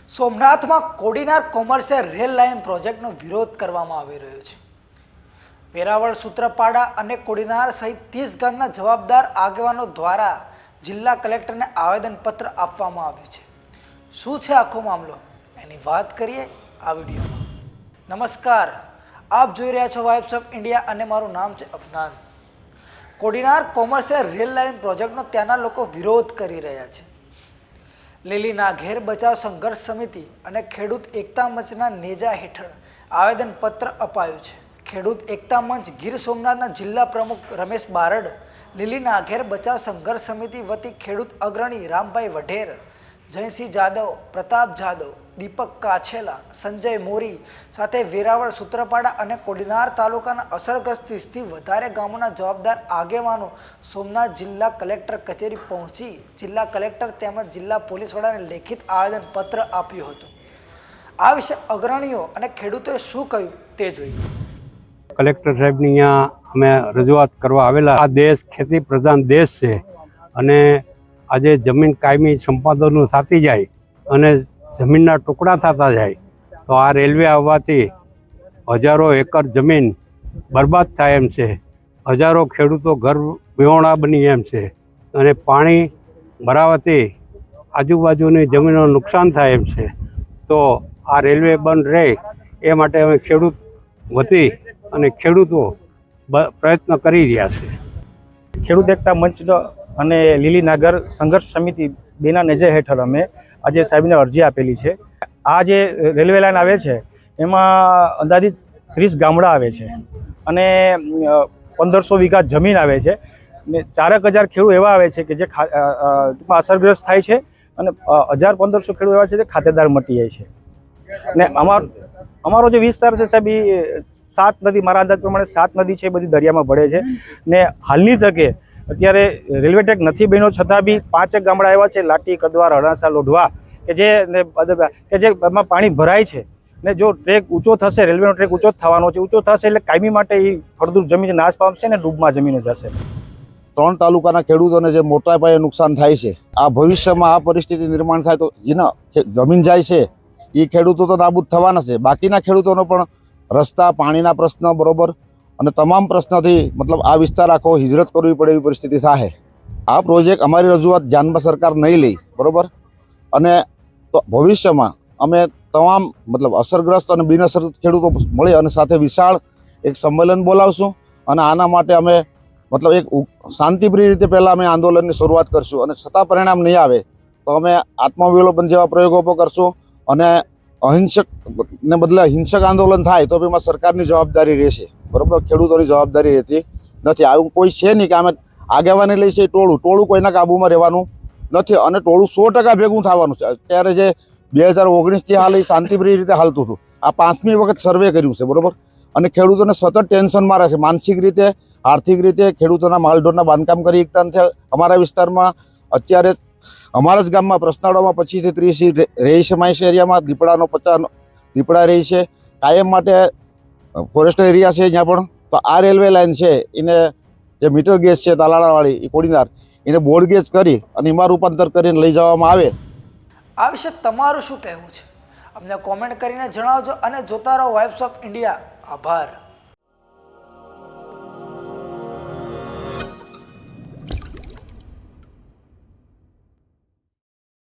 સોમનાથમાં Kodinar commercial rail line પ્રોજેક્ટનો વિરોધ કરવામાં આવી રહ્યો છે। વેરાવળ, સૂત્રાપાડા અને કોડીનાર સહિત 30 ગામના જવાબદાર આગેવાનો દ્વારા જિલ્લા કલેક્ટરને આવેદનપત્ર આપવામાં આવ્યું છે। શું છે આખો મામલો એની વાત કરીએ આ વિડીયોમાં। નમસ્કાર, આપ જોઈ રહ્યા છો વાઇબ્સ ઓફ ઇન્ડિયા અને મારું નામ છે અફનાન। કોડીનાર કોમર્શિયલ રેલ લાઇન પ્રોજેક્ટનો ત્યાંના લોકો વિરોધ કરી રહ્યા છે। લીલી નાઘેર બચાવ સંઘર્ષ સમિતિ અને ખેડૂત એકતા મંચના નેજા હેઠળ આવેદનપત્ર અપાયું છે। ખેડૂત એકતા મંચ ગીર સોમનાથના જિલ્લા પ્રમુખ રમેશ બારડ, લીલી નાઘેર બચાવ સંઘર્ષ સમિતિ વતી ખેડૂત અગ્રણી રામભાઈ વઢેર, જયસિંહ જાદવ, પ્રતાપ જાદવ, દીપક કાછેલા, સંજય મોરી સાથે વેરાવળ, સૂત્રાપાડા અને કોડીનાર તાલુકાના અસરગ્રસ્ત 30થી વધારે ગામોના જવાબદાર આગેવાનો સોમનાથ જિલ્લા કલેક્ટર કચેરી પહોંચી જિલ્લા કલેક્ટર તેમજ જિલ્લા પોલીસ વડાને લેખિત આવેદનપત્ર આપ્યું હતું। આ વિશે અગ્રણીઓ અને ખેડૂતોએ શું કહ્યું તે જોઈએ। કલેક્ટર સાહેબની અહીંયા અમે રજૂઆત કરવા આવેલા। આ દેશ ખેતી પ્રધાન દેશ છે અને આજે જમીન કાયમી સંપાદનો થતી જાય અને જમીનના ટુકડા થતા જાય તો આ રેલવે આવવાથી હજારો એકર જમીન બરબાદ થાય એમ છે। હજારો ખેડૂતો ઘર વિહોણા બની એમ છે અને પાણી ભરાવાથી આજુબાજુની જમીનો નુકસાન થાય એમ છે। તો આ રેલવે બંધ રહે એ માટે અમે ખેડૂત વતી અને ખેડૂતો પ્રયત્ન કરી રહ્યા છે। ખેડૂત એકતા મંચ અને લીલી નાગર સંઘર્ષ સમિતિ બેના નેજા હેઠળ અમે આજે સાહેબને અરજી આપેલી છે। આ જે રેલવે લાઇન આવે છે એમાં અંદાજિત 30 ગામડા આવે છે અને 1500 વીઘા જમીન આવે છે ને 4000 ખેડૂત એવા આવે છે કે જે અસરગ્રસ્ત થાય છે અને 1500 ખેડૂત એવા છે જે ખાતેદાર મટી જાય છે। ને અમારો જે વિસ્તાર છે સાહેબ એ 7 નદી, મારા અંદાજ પ્રમાણે 7 નદી છે એ બધી દરિયામાં ભળે છે ને હાલની તકે અત્યારે રેલવે ટ્રેક નથી બન્યો છતાં બી 5 ગામડા એવા છે, લાટી, કદવાર, હણાસા, લોઢવા, કે જેમાં પાણી ભરાય છે ને જો ટ્રેક ઊંચો થશે, રેલવેનો ટ્રેક ઊંચો થવાનો છે, ઊંચો થશે એટલે કાયમી માટે એ ફળદ્રુપ જમીન નાશ પામશે ને ડૂબમાં જમીનો જશે। 3 તાલુકાના ખેડૂતોને જે મોટા પાયે નુકસાન થાય છે, આ ભવિષ્યમાં આ પરિસ્થિતિ નિર્માણ થાય તો જેના જમીન જાય છે એ ખેડૂતો તો નાબૂદ થવાના છે। બાકીના ખેડૂતોનો પણ રસ્તા, પાણીના પ્રશ્ન બરોબર અને તમામ પ્રશ્નથી મતલબ આ વિસ્તાર આખો હિજરત કરવી પડે એવી પરિસ્થિતિ થાય। આ પ્રોજેક્ટ અમારી રજૂઆત ધ્યાનમાં સરકાર નહીં લે બરોબર અને તો ભવિષ્યમાં અમે તમામ મતલબ અસરગ્રસ્ત અને બિનઅસરગ્રસ્ત ખેડૂતો મળી અને સાથે વિશાળ એક સંમેલન બોલાવશું અને આના માટે અમે મતલબ એક શાંતિપ્રિય રીતે પહેલાં અમે આંદોલનની શરૂઆત કરશું અને છતાં પરિણામ નહીં આવે તો અમે આત્મવિલોપન જેવા પ્રયોગો પણ કરશું અને અહિંસકને બદલે હિંસક આંદોલન થાય તો એમાં સરકારની જવાબદારી રહેશે બરોબર, ખેડૂતોની જવાબદારી રહેતી નથી। આવું કોઈ છે નહીં કે અમે આગેવાની લઈ છે ટોળું કોઈના કાબૂમાં રહેવાનું નથી અને ટોળું 100% ભેગું થવાનું છે। અત્યારે જે 2019થી હાલ એ શાંતિપ્રિય રીતે હાલતું હતું, આ 5મી વખત સર્વે કર્યું છે બરોબર અને ખેડૂતોને સતત ટેન્શનમાં રહે છે, માનસિક રીતે, આર્થિક રીતે ખેડૂતોના માલઢોરના બાંધકામ કરી એકતા નથી। અમારા વિસ્તારમાં અત્યારે અમારા જ ગામમાં પ્રસનાળામાં 25થી 30 રહી છે, માઇસ એરિયામાં દીપડાનો 50 દીપડા રહી છે કાયમ માટે, ફોરેસ્ટ એરિયા છે જ્યાં પણ। તો આ રેલવે લાઇન છે એને જે મીટર ગેજ છે તાલાળાવાળી એ કોડીનાર એને બોર્ડ ગેજ કરી અને એમાં રૂપાંતર કરીને લઈ જવામાં આવે। આ વિશે તમારું શું કહેવું છે અમને કોમેન્ટ કરીને જણાવજો અને જોતા રહો વાઇબ્સ ઓફ ઇન્ડિયા। આભાર।